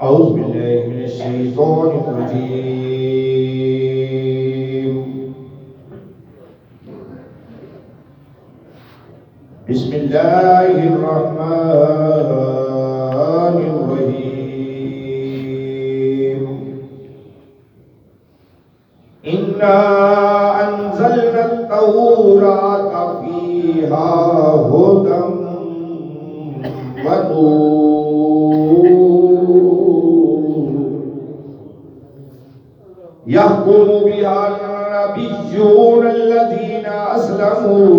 أعوذ بالله من الشيطان الرجيم. بسم الله الرحمن الرحيم. إنا أنزلنا التوراة فيها هدى ونور يحكم بها النبيون الذين أسلموا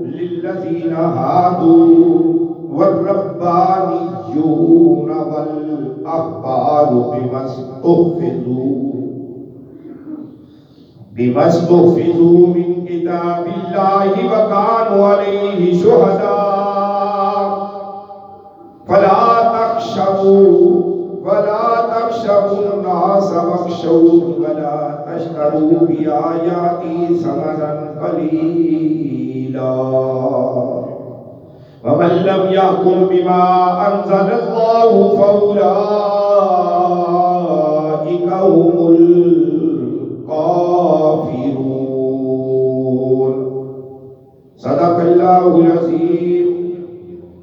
للذين هادوا والربانيون والأحبار بما استحفظوا من كتاب الله وكانوا عليه شهداء فلا تخشوا الناس واخشوني ولا تشتروا بآياتي ثمنا قليلا ومن لم يحكم بما أنزل الله فأولئك هم الكافرون. صدق الله العظيم.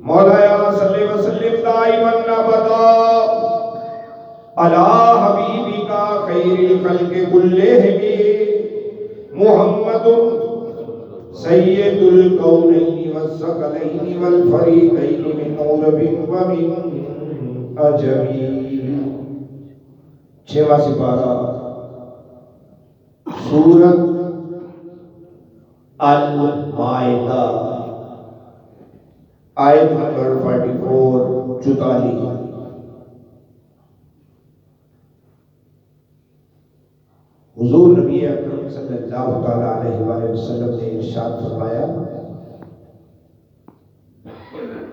مولایا صلی وسلم دائما ابدا علی حبیبک خیر الخلق کلہم محمد سید الکونین والثقلین والفریقین من عرب ومن عجم. چھواں سپارہ سورۃ المائدہ آیت نمبر 44. حضور نبی اکرم صلی اللہ تعالیٰ علیہ وآلہ وسلم نے ارشاد فرمایا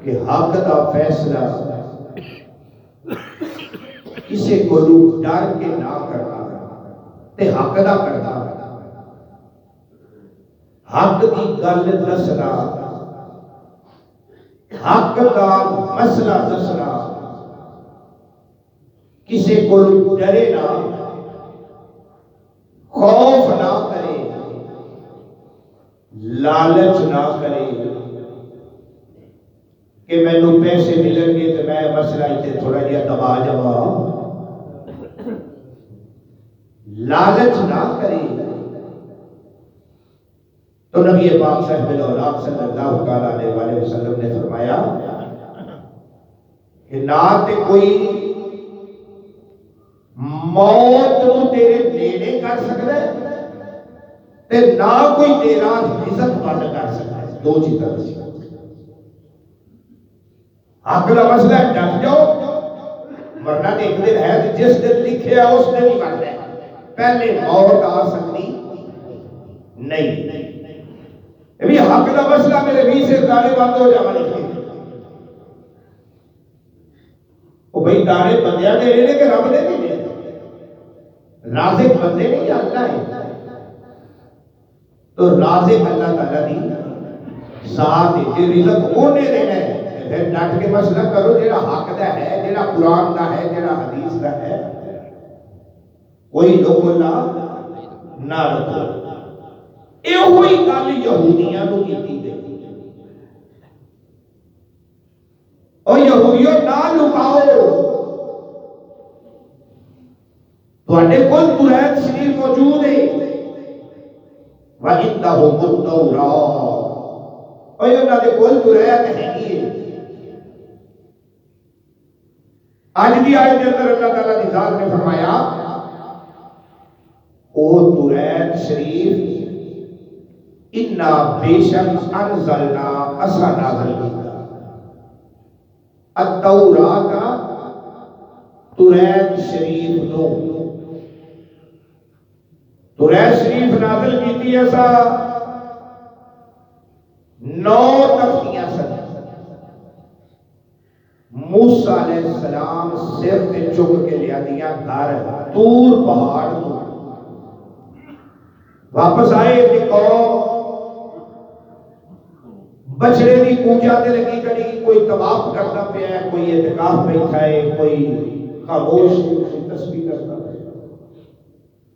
کہ حق دا فیصلہ کسی کو ڈر کے نہ کرنا تے حق دا کرنا، حق دی گل دسنا، حق دا مسئلہ دسنا، کسی کو ڈرے نہ، خوف نہ کرے، لالچ نہ کرے کہ میں نو پیسے ملن گے تو میں مسئلہ اتنے تھوڑا جہا دبا جاواں. لالچ نہ کرے. تو نبی پاک صاحب الاولاد صلی اللہ تعالیٰ علیہ وآلہ وسلم نے فرمایا کہ نہ تے کوئی موت نو تیرے نیڑے کر سکتا ہے تے نہ کوئی تیرا رزق بند کر سکتا ہے. دو چیزاں دسی. حق دا مسئلہ ہے ڈٹ جاؤ ورنہ ایک دن ہے جس دن لکھے ہے اس دن ہی مرنا ہے. پہلے موت آ سکتی نہیں. ابھی حق دا مسئلہ میرے 20 سے دانے بند ہو جانا لکھے. وہ بھئی دانے بندیاں دے لینے کہ رب دے دینے. رازق بندے نہیں اللہ ہے. تو رازق اللہ تعالیٰ دی ذات ہے. جو رزق اونے دینا ہے پھر ڈٹ کے مسئلہ کرو جیڑا حق دا ہے، جیڑا قرآن دا ہے، جیڑا حدیث دا ہے. کوئی لوگ نہ رکھو. یہ ہوئی گل یہودیاں نو کیتی گئی. اور یہودیوں نہ لکاؤ. تواڈے کول توریت شریف موجود ہے. وَعِندَهُمُ التَّوْرَاۃ. اور انہاں دے کول توریت ہے. آج دی آیت کے اندر اللہ تعالیٰ کی ذات نے فرمایا او توریت شریف انا بے شک انزلنا اسا نازل کیتا التوراۃ توریت شریف نو. توریت شریف نازل کیتی اسا 9 تختیاں سن. موسیٰ علیہ السلام سر تے چک کے لیا دیا گھر طور پہاڑ کو. واپس آئے کہ قوم بچڑے دی پوجا تے لگی کڑی. کوئی طواف کرتا پیا ہے، کوئی اعتکاف بیٹھا ہے، کوئی خاموش تسبیح کرتا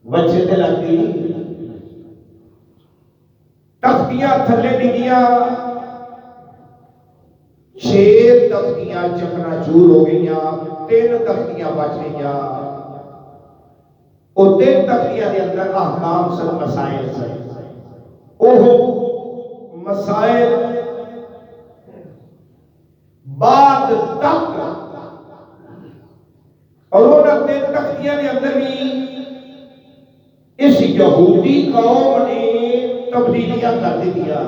بچے تے لگ گئی تختیاں تھلے ڈگیاں 6 تختیاں چکنا چور ہو گئیاں 3 تختیاں بچ گئیاں وہ 3 تختیاں دے اندر احکام سن مسائل سن وہ مسائل بعد تک اور انہوں نے 3 تختیاں دے اندر بھی اس یہودی قوم نے تبدیلیاں کر دیا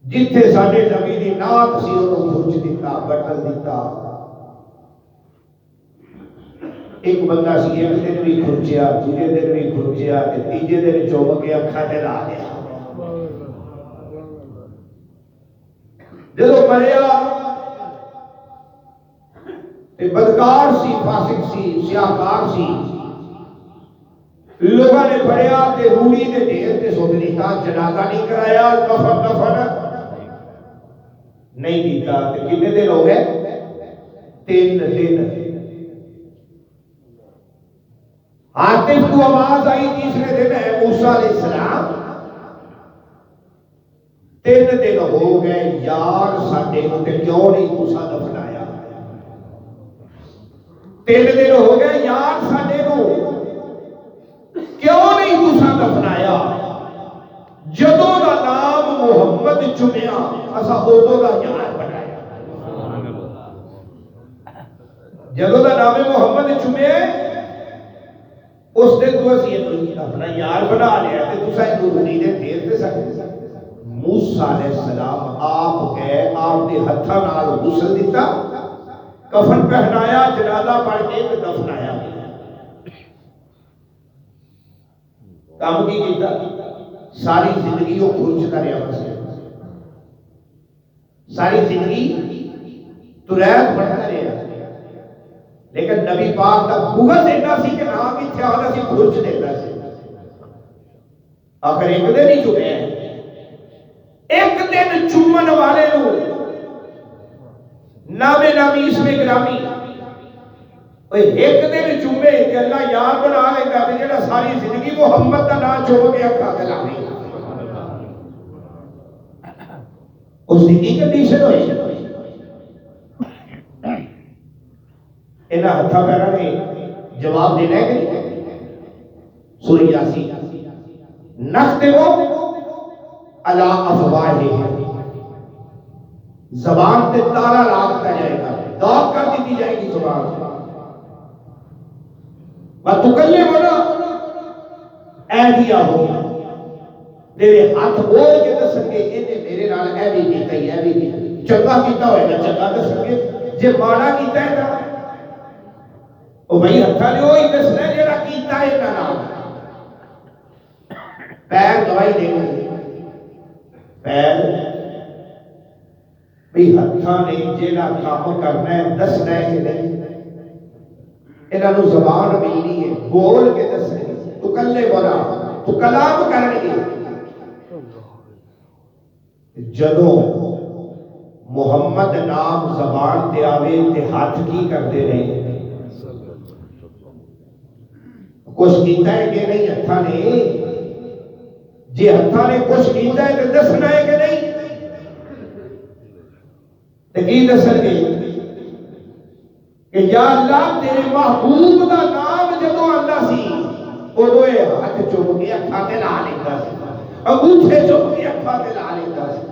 جتھے ساڈے نبی دی نعت سی انہوں کھرچ دیتا بٹل دیتا ایک بندہ سی ایک دن بھی کھرچیا دوسرے دن بھی کھرچیا تیجے دن چوک کے اکھاں تے لا دیا جدو مریا بدکار سی فاسق سی سیاہکار سی لوگوں نے پڑھیا تے روڑی دے ڈھیر تے سوٹ دیتا جنازہ نہیں کرایا دفن نہیں دیتا تے کتنے دن ہو گئے 3 دن عاطف کو آواز آئی تیسرے دن ہے موسیٰ علیہ السلام 3 دن ہو گئے یار ساڈے کو تے کیوں نہیں موسیٰ دفنایا 3 دن ہو گئے یار ساڈے کو کیوں نہیں موسیٰ دفنایا جدوں دا نام محمد چمیا اسا اودوں دا یار بنایا جدوں دا نام محمد چمے اس دن تو اسی اپنا یار بنا لیا تے تساں روڑی دے ڈھیر تے سکتے موسیٰ علیہ السلام آپ گئے آپ دے ہتھاں نال غسل دیتا کفن پہنایا جنازہ پڑھ کے دفنایا کام کی کیتا ساری زندگی وہ کھرچتا رہا بس ساری زندگی تریت پڑھتا رہا لیکن نبی پاک کا بغض ایسا سی کہ نام کی تھیانا سی کھرچ دیتا سی آخر ایک دن ہی چکے ہیں ایک دن چومن والے لوگ نامے نامی اس میں گرامی ایک دن چومے کہ اللہ یار بنا لیتا ہے جڑا ساری زندگی محمد کا نام چھوڑ کے اکھا دلاوی اس کی کی کنڈیشن ہوئی انہاں ہتھاں پیراں نے جواب دینا ہے کہ سورہ یاسین نختمو علی افواہہم زبان تے تالا لاگتا جائے گا داغ کر دیتی جائے گی زبان وَتُكَلِّمُنَا أَيْدِيَهُمْ تیرے ہاتھ بول کے دسن گے انہیں میرے نال اے بھی کیتا ہی اے بھی کیتا چنگا کیتا ہوئے گا چنگا دسن گے جے ماڑا کیتا ہے نا او بھائی ہتھاں نے وہی دسنا ہے جڑا کیتا ہے نا نام پیر گواہی دے گا پیر بھی ہتھاں نے جڑا کام کرنا ہے دسنا ہے کہ نہیں انہاں نوں زبان ملنی ہے بول کے دسنے تو کلے بولا تو کلام کرنے گے جدوں محمد نام زبان تے آوے تے ہاتھ کی کرتے رہے کچھ کیتا ہے کہ نہیں ہتھاں نے جی ہتھاں نے کچھ کیتا ہے تے دسنا ہے کہ نہیں تے کی دسن گے کہ یا اللہ تیرے محبوب دا نام جدوں آندا سی اودوں اے ہاتھ چوم کے اکھاں تے لا لیندا سی انگوٹھے چوم کے اکھاں تے لا لیندا سی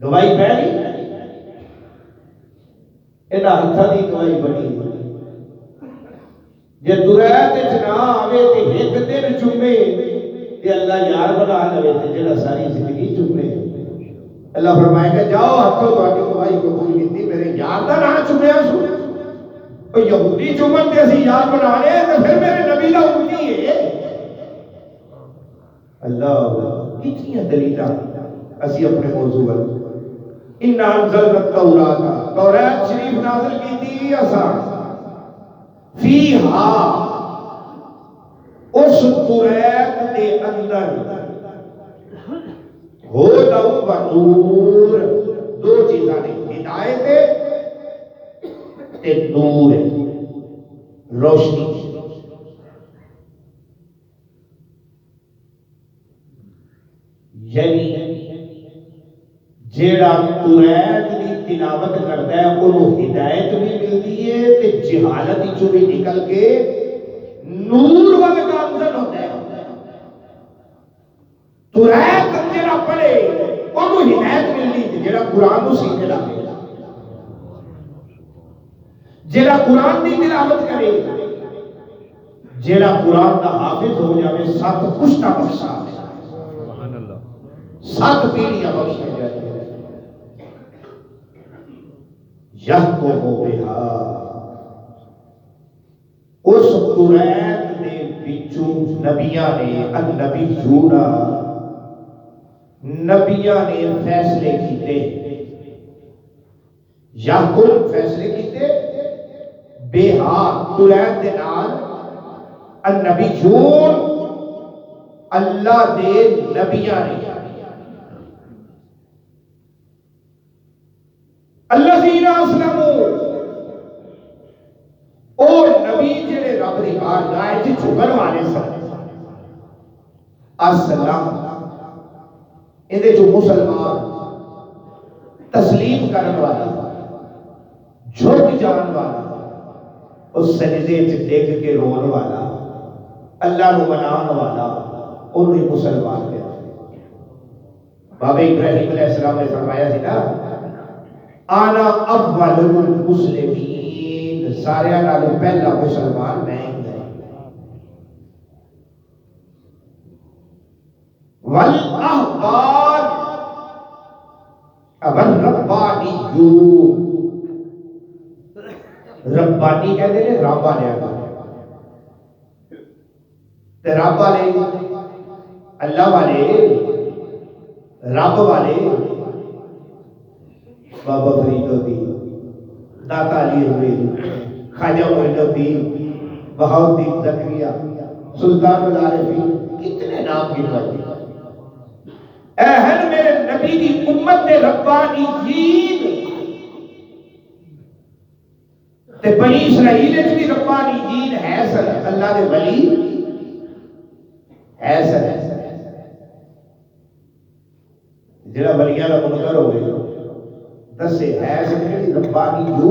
گواہی پہلی انہاں ہتھاں دی گواہی بڑی جے دریات وچ نہ آوے تے ایک دن چومے تے اللہ یار بنا لوے تے جڑا ساری زندگی چومے اللہ فرمائے کہ جاؤ ہاتھوں تہاڈی گواہی قبول کیتی میرے یار دا نام چومیا سو او یہودی چومن تے اسی یار بنا لے تے پھر میرے نبی دا امتی ہے اللہ کتنی دلیلاں اسی اپنے موضوع پر اِنَّا أَنزَلْنَا التَّوْرَاةَ توریت شریف نازل کی تھی اساں فیہا اس توریت کے اندر ہدی و نور دو چیزاں نے ہدایت تے نور ہے، روشنی۔ یعنی جیڑا قرآن دی تلاوت کرتا ہے انہوں ہدایت بھی ملتی ہے تے جہالت چوں بھی نکل کے نور والا گامزن ہوتا ہے۔ قرآن جیڑا پڑھے انہوں ہدایت ملتی ہے، جیڑا قرآن کو سیکھے لگے، جیڑا قرآن دی تلاوت کرے، جیڑا قرآن دا حافظ ہو جائے، 7 پشتہ بخشا ہے، 7 پیڑیاں بخشے جائے۔ یحکم بہا، اس قرآن نے بچوں نبیاں نے، النبیون نبیاں نے فیصلے کیتے، یحکم فیصلے کیتے بہا قرآن دے نال، النبیون اللہ دے نبیاں نے، الذین اسلموا اور نبی جڑے رب دی بارگاہ وچ جھکن والے سن، اسلم اندے جو مسلمان، تسلیم کرن والا، جھک جان والا، اس سجدے وچ ڈگ کے رون والا، اللہ نو منان والا، انہی مسلمان کہتے ہیں۔ بابا ابراہیم علیہ السلام نے فرمایا سی نا، آنا اول المسلمین، سارے نالوں پہلا مسلمان میں ہی ہوں۔ والاحبار والربانیون، ربانی کہتے ہیں رب والے، رب والے اللہ والے، رب والے بابا فرید الدین، داتا علی حویلی، خواجہ معین الدین، بہاؤالدین زکریا، سلطان العارفین، کتنے نام گنوائے۔ اہل میرے نبی دی امت دے ربانیین، تے بنی اسرائیل وچ بھی ربانیین ہے سن، اللہ دے ولی ہے سن۔ جڑا ولیاں دا منکر ہوئے دسے ہے سکتے ربانی جو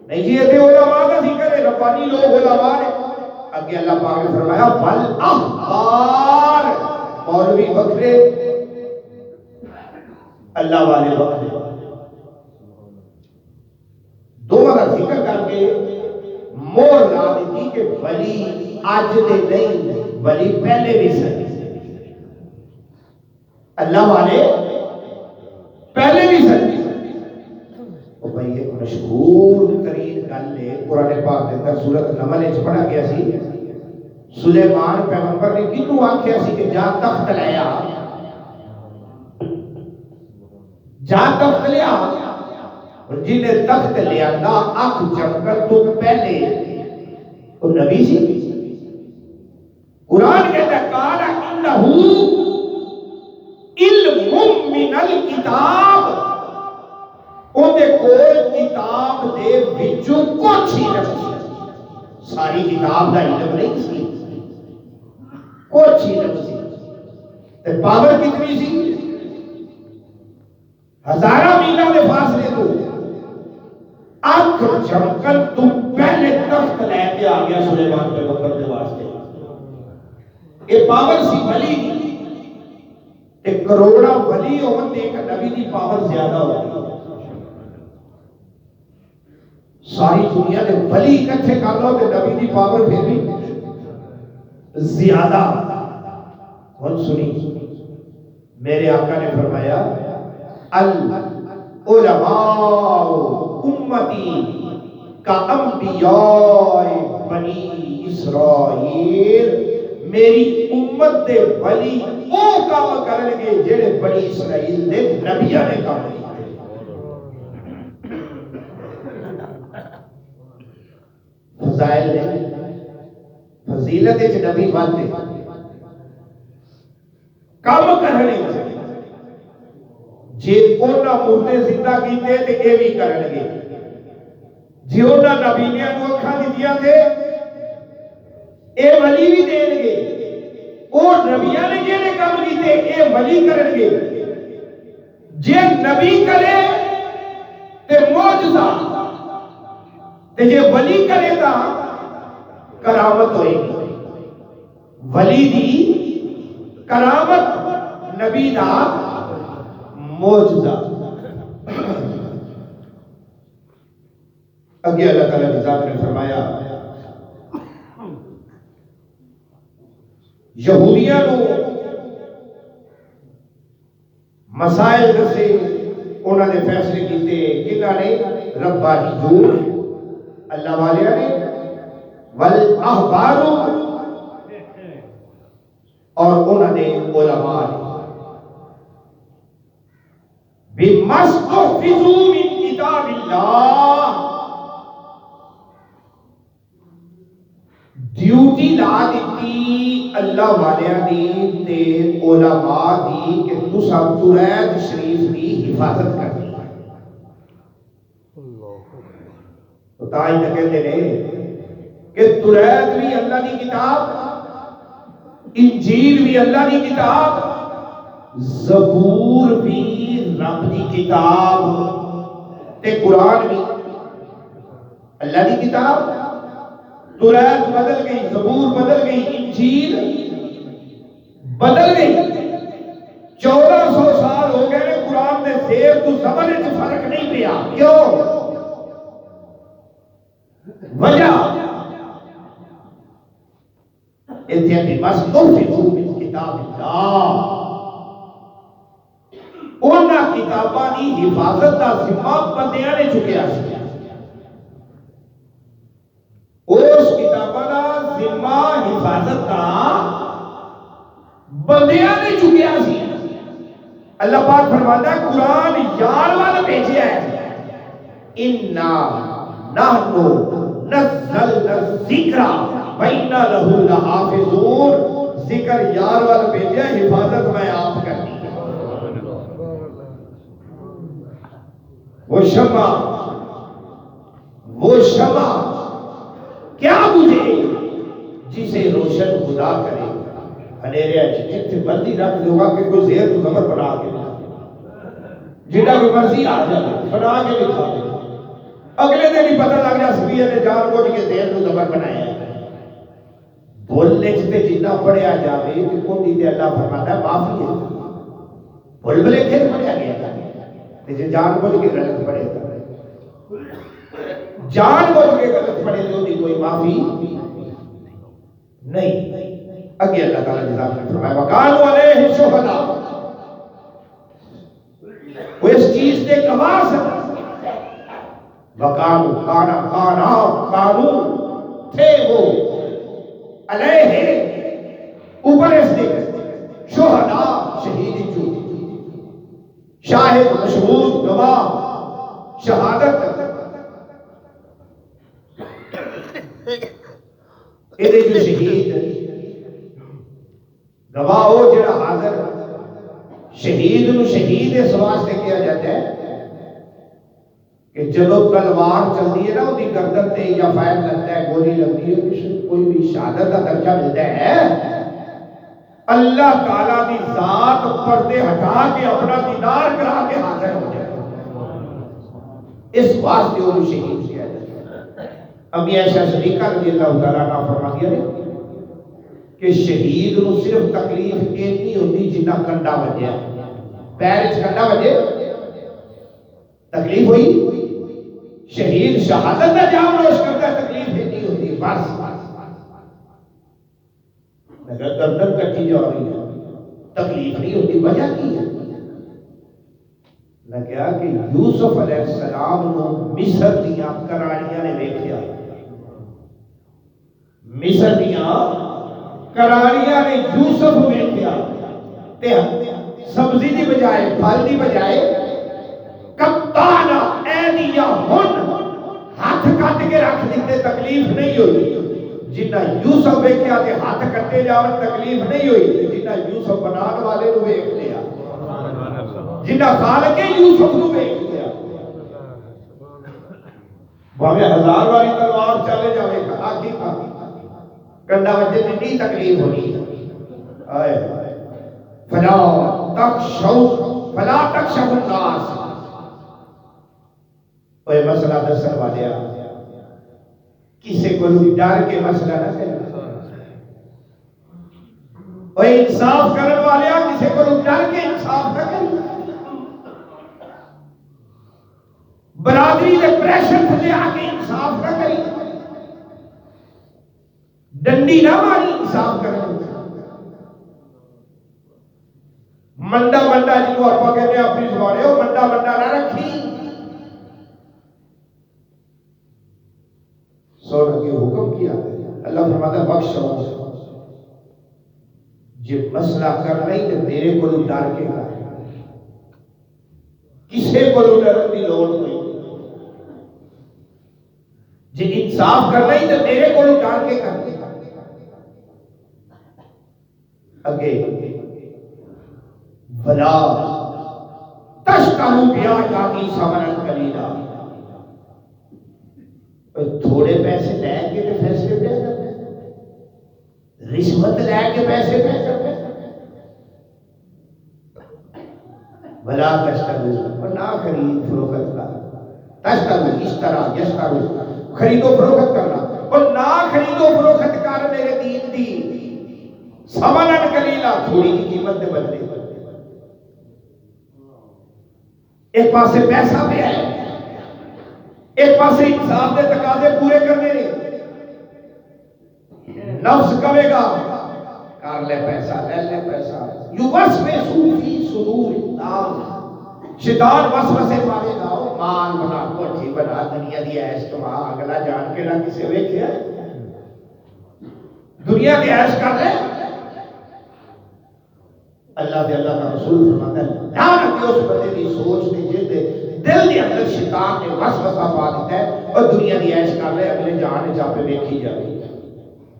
نہیں جی اتنے علماء کا ذکر ہے، ربانی لوگ علماء نے۔ اگے اللہ پاک نے فرمایا والاحبار، مولوی بکرے، اللہ والے بکرے، دونوں کا ذکر کر کے مور لا دیتی کہ ولی آج دے نہیں، ولی پہلے بھی سن، اللہ والے پہلے بھی سن۔ اور بھائی ایک مشہور ترین گل ہے، قرآن پاک کے اندر سورۃ نمل وچ پڑھا گیا سی، سلیمان پیغمبر نے کینوں آکھیا سی کہ جا تخت لیا، جا تخت لیا، اور جن نے تخت لیا نا اکھ چمکن تو پہلے وہ نبی سی۔ قرآن کہتا ہے قال انہ علم من الکتاب، اندے کول کتاب دے وچوں کچھ ہی نہیں، ساری کتاب دا علم نہیں سی، کچھ ہی نہیں سی۔ تے پاور کتنی سی؟ ہزارہ میلہ دے فاصلے تو اکھ جھمکن تو پہلے تخت لے کے آ گیا سلیمان پیغمبر کے واسطے۔ یہ پاور سی ولی دی، ایک کروڑا ولی ہون تے ایک نبی دی پاور زیادہ ہوتی ہے۔ ساری دنیا دے ولی اکٹھے کر لو تے نبی دی پاور پھر بھی زیادہ۔ ہن سنی، میرے آقا نے فرمایا العلماء امتی کا انبیاء بنی اسرائیل، میری امت دے ولی او کام کرن گے جڑے بنی اسرائیل دے نبیاں نے کام کیتے۔ فضائل نے فضیلت وچ نبی باندے کام کرنے جے انہاں مردے زندہ کیتے تے اے بھی کرن گے، جی انہاں نبیاں نو اکھاں دتیاں تے اے ولی بھی دین گے، او نبیاں نے جڑے کام کیتے اے ولی کرن گے۔ جے نبی کرے تے معجزہ، تے جے ولی کرے تا کرامت ہوئے گی۔ ولی دی کرامت، نبی دا معجزہ۔ اگے اللہ تعالیٰ کی ذات نے فرمایا یہودیاں نو مسائل دسے، انہوں نے فیصلے کیتے، کنہاں نے؟ ربانیون اللہ والیاں نے، والاحبار اور انہوں نے علماء نے، بِمَسْتُحْفِظُوا مِن کتاب اللہ، ڈیوٹی لا دیتی اللہ والیاں دی تے علماء دی کہ تساں تورات شریف دی حفاظت کرنی ہے۔ تو تائی تے کہتے ہیں کہ تورات بھی اللہ دی کتاب، انجیل بھی اللہ دی کتاب، زبور بھی رب دی کتاب، تے قرآن بھی اللہ دی کتاب۔ تورات بدل گئی، زبور بدل گئی، انجیل بدل گئی۔ 1400 سال ہو گئے قرآن میں زیر تو زبر وچ فرق نہیں پیا۔ کیوں؟ وجہ اتنے بھی مستحفظوا من کتاب اللہ، انہاں کتاباں دی حفاظت دا ذمہ بندیاں نے چکیا سی۔ اس کتاباں دا ذمہ حفاظت دا بندیاں نے چکیا سی۔ اللہ پاک فرماتا ہے قرآن یار والا بھیجیا ہے، اِنَّا نَحْنُ نَزَّلْنَا الذِّکْرَ وَإِنَّا لَهُ لَحَافِظُونَ، ذکر یار والا بھیجیا، حفاظت میں آپ کرنی ہے۔ وہ شمع کیا بجھے جسے روشن خدا کرے، اندھیرے جتنے مرضی رکھ دے گا کہ کوئی زیر تو زبر بنا کے جنہاں کوئی مرضی آ جائے بنا کے لکھا دے، اگلے دن ہی پتہ لگ جائے سبیہ نے جان بوجھ کے زیر تو زبر بنایا ہے۔ بولنے چھتے جنہ پڑھیا جاوے کہ کون دیتے اللہ فرماتا ہے معافی ہے، بول بلے کھیل پڑھیا گیا تھا لیکن جان بوجھ کے غلط پڑھے تھا، جان بوجھ کے غلط پڑھے تو دی کوئی معافی نہیں۔ اگے اللہ تعالیٰ نے فرمایا وَقَالُوا عَلَيْهِ شُهَدَاءَ، وہ اس چیز کے گواہ سے وَقَالُوا تھے وہ علیہ اوپر اس نے شہداء شہیدی جو شاہد مشہود گواہ شہادت یہ جو شہید گواہ ہو جڑا حاضر شہید نو شہید اس واسطے کیا جاتا ہے کہ جب تلوار چلتی ہے نا وہ گردن تے یا فائر لگتا ہے گولی لگتی ہے کوئی بھی شہادت کا درجہ ملتا ہے، اللہ تعالیٰ کی ذات پردے ہٹا کے اپنا دیدار کرا کے حاضر ہو جائے، اس واسطے وہ شہید کیا جاتا ہے۔ اب یہ ایسا صدیقہ رضی اللہ تعالیٰ عنہ فرما دیا کہ شہید نو صرف تکلیف اتنی ہوتی جنہ کنڈا بجیا، پیر وچ کنڈا بجے تکلیف ہوئی، شہید شہادت کا جام نوش کرتا ہے تکلیف اتنی ہوتی بس، اگر گردن کٹی جا رہی ہے تکلیف نہیں ہوتی، وجہ کی ہے؟ میں کہا کہ یوسف علیہ السلام نو مصر دیاں کرانیاں نے دیکھیا، مصر دیاں کرانیاں نے یوسف دیکھیا تے سبزی دی بجائے پھل دی بجائے کتانا ایدیہن ہاتھ کٹ کے رکھ دیتے، تکلیف نہیں ہوئی۔ جنہ یوسف ویکھیا تے ہاتھ کٹے جاون تکلیف نہیں ہوئی، جنہ یوسف بنان والے نو ویکھ لیا، جنہ خالق یوسف نو ویکھ لیا، بھاوے 1000 باری تلوار چلے جاوے آخی کا کنڈا وجہ میں نہیں تکلیف ہونی آئے فلا تخشوا الناس کوئی مسئلہ دسن والے کسی کو ڈر کے مسئلہ نہ کرنا کوئی انصاف کرنے والے کسی کو ڈر کے انصاف نہ کرنا برادری کے پریشر تھلے آ کے انصاف نہ کری ڈنڈی نہ ماری انصاف کرنا منڈا منڈا جی کو آپ کہتے ہیں اپنی زبان ہو منڈا منڈا نہ رکھی سونا کے حکم کیا اللہ فرماتا بخشو جب مسئلہ کر رہی تو میرے کو ڈر کے کر کسے کو ڈرن کی لوڑ ہوئی جب انصاف کر رہی تو میرے کو ڈر کے کر اگے بلا تشتروا بآیاتی ثمنا قلیلا تھوڑے پیسے لے کے تو فیصلے پہ کرتے رشوت لے کے پیسے پہ کرتے بلا تشتروا اور نہ خرید فروخت کا تشتروا اشترا یشتروا خرید و فروخت کرنا اور نہ خرید و فروخت کر میرے دین دی ثمنا قلیلا تھوڑی کی قیمت دے بدلے ایک پاسے پیسہ پہ ہے ایک پاسے انصاف کے تقاضے پورے کرنے نے نفس کہے گا کر لے پیسہ لے لے پیسہ یوسوسو فی صدور الناس شیطان وسوسے پاوے گا مال بنا کوٹھی بنا دنیا دی عیش کما اگلا جان کے نہ کسے ویکھیا دنیا دی عیش کر لے اللہ دے اللہ کا رسول فرماتا ہے لعنت اس بندے دی سوچ نے جس دل کے اندر شیطان نے وسوسہ پا دیتا ہے اور دنیا دی عیش کر لے اگلے جان جا پہ ویکھی جائے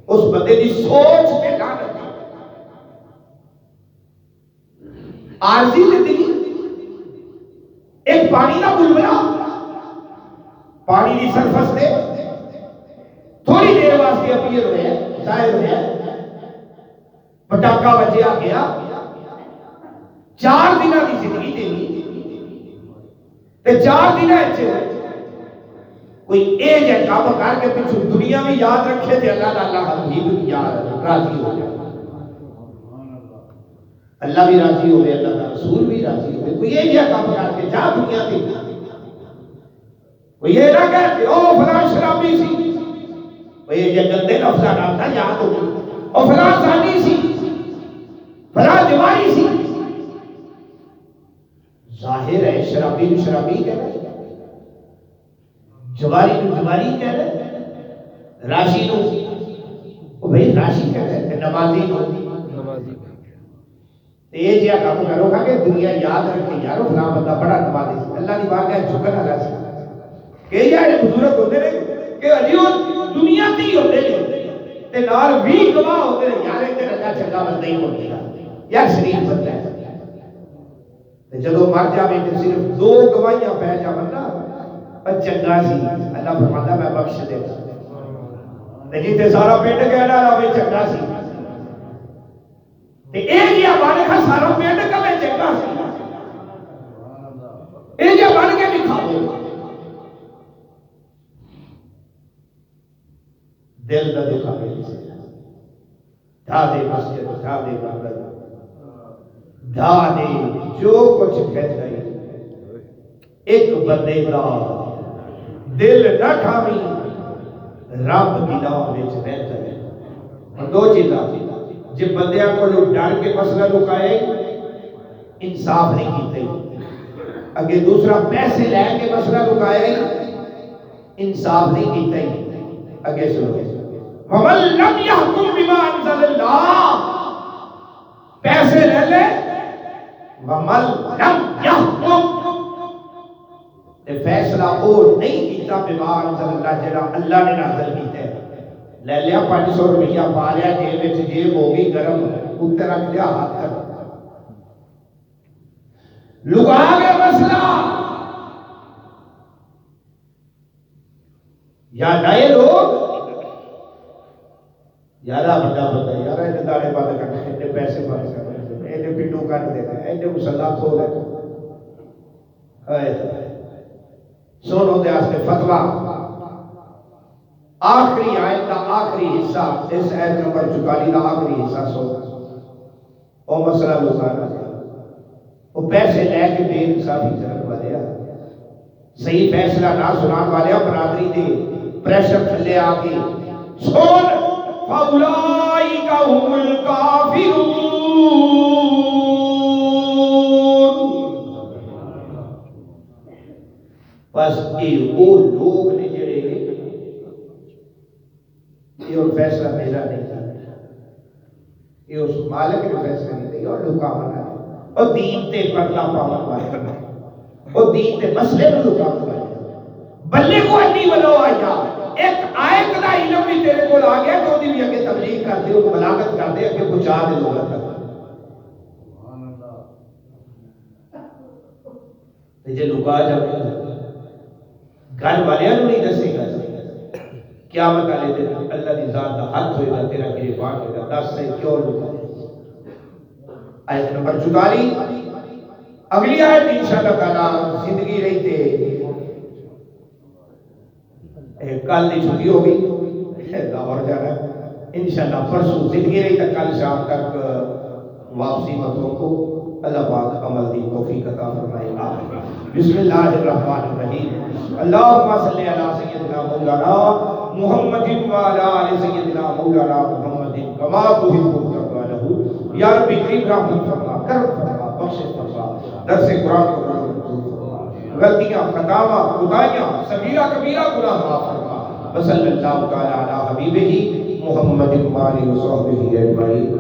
اس بندے دی سوچ پہ لعنت ہے عارضی زندگی ایک پانی کا بلبلا پانی کی سرفس سے تھوڑی دیر واسطے اپیئر ہوئے ظاہر ہوئے پٹاکا بچیا گیا 4 دنوں کی زندگی دینی تے 4 دنوں کوئی اے جے کام کر کے پچھو دنیا میں یاد رکھے تے اللہ اللہ حبیب یاد راضی ہو جائے اللہ بھی راضی ہوئے اللہ کا رسول بھی راضی ہوئے کوئی اے جے کام کر کے جا دنیا میں کوئی یہ نہ کہتے او فلاں شرابی سی کوئی یہ جے گندے لفظہ نام تھا یاد ہو او فلاں زانی سی فلاں جواری سی ظاہر ہے شرابی نو شرابی کہہ رہے جواری نو جواری کہہ رہے راشی نو وہ بھئی راشی کہہ رہے نمازی نو نمازی یہ جیا کام کرو گا کہ دنیا یاد رکھے یارو فلاں بندہ بڑا نمازی اللہ دی بارگاہ جھکنا راشی کہ یہ بزرگ ہوتے ہیں کہ علیو دنیا دی ہوتے ہیں تے نال بھی گواہ ہوتے ہیں یار ایک اللہ چنگا بندہ ہی ہوتے گا یا شریف بندہ ہے جدو مر جاوے تو صرف 2 گواہیاں پہ جاون نا پر چنگا سی اللہ فرماتا میں بخش دے تے جتے سارا پنڈ کہنا راوے چنگا سی تے اے جیا بن کے سارا پنڈ کہے چنگا سی اے جیا بن کے دکھاؤ دل نہ دکھاوے ڈھا دے مسجد ڈھا دے مندر ڈھا دے جو کچھ کہتا ہے ایک بندے کا دل نہ ٹھاوی رب کی راہ وچ رہتا ہے اور 2 چیزاں جب بندیاں کو لوگ ڈر کے مسئلہ لکائے انصاف نہیں کیتے اگے دوسرا پیسے لے کے مسئلہ لکائے انصاف نہیں کیتے اگے سنو وَمَن لَمْ يَحْكُمْ بِمَا أَنزَلَ اللَّهُ پیسے لے لے وَمَن لَمْ يَحْكُمْ فیصلہ اور نہیں کیتا بِمَا أَنزَلَ اللَّهُ جڑا اللہ نے نازل کیتا ہے لے لیا 500 روپیہ پا لیا جیب وچ جیب ہو گئی گرم اوتے رکھ لیا ہاتھ تک لگا گیا مسئلہ یا نئے لوگ یارا بڑا بندہ یارا اینے داڑے بند کرنا اینے پیسے بند کرنا اینے پنڈو کٹ دینا اینے مسلح کھو دینا سنو دے آستے فتوہ آخری آیت کا آخری حصہ اس آیت نمبر 44 کا آخری حصہ سو او مسئلہ لوکانا وہ پیسے لے کے بے انصافی کرنے والے صحیح فیصلہ نہ سنان والے برادری دے پریشر تھلے آ کے سن فَأُولَئِكَ هُمُ الْكَافِرُونَ بس یہ وہ لوگ نے جڑے یہ اور فیصلہ میرا نہیں تھا یہ اس مالک نے فیصلہ نہیں تھا اور لکا منا اور دین تے پردہ پاون والے اور دین تے مسئلے میں لکا منا بلے کو انی ولو آیا ایک آیت دا علم بھی تیرے کو آ گیا تو دی بھی اگے تبلیغ کر دے اور بلاغت کر دے اگے پہنچا دے لوگوں تک جے لکا جائے گھر والے نہیں دسے گا قیامت والے دن اللہ کی ذات کا ہاتھ ہوئے گا تیرا گریبان ہوئے گا 10 سے کیوں لکا آیت نمبر 44 اگلی آیت انشاءاللہ تعالی زندگی رہی تھے کل دی چھٹی ہوگی لاہور جانا انشاءاللہ پرسوں زندگی رہی تک کل شام تک واپسی متوں کو اللہ پاک عمل دی توفیق عطا فرمائے آمین بسم اللہ الرحمن الرحیم اللہم صلی علی سیدنا مولانا محمد وعلی آل سیدنا مولانا محمد کما تحب وترضى له یا رب کریم رحمت فرما کرم فرما بخش فرما درس قرآن کو قبول فرما غلطیاں خطاواں خدائیاں صغیرہ کبیرہ گناہ معاف فرما وصلی اللہ تعالی علی حبیبہ محمد وعلی صحبہ اجمعین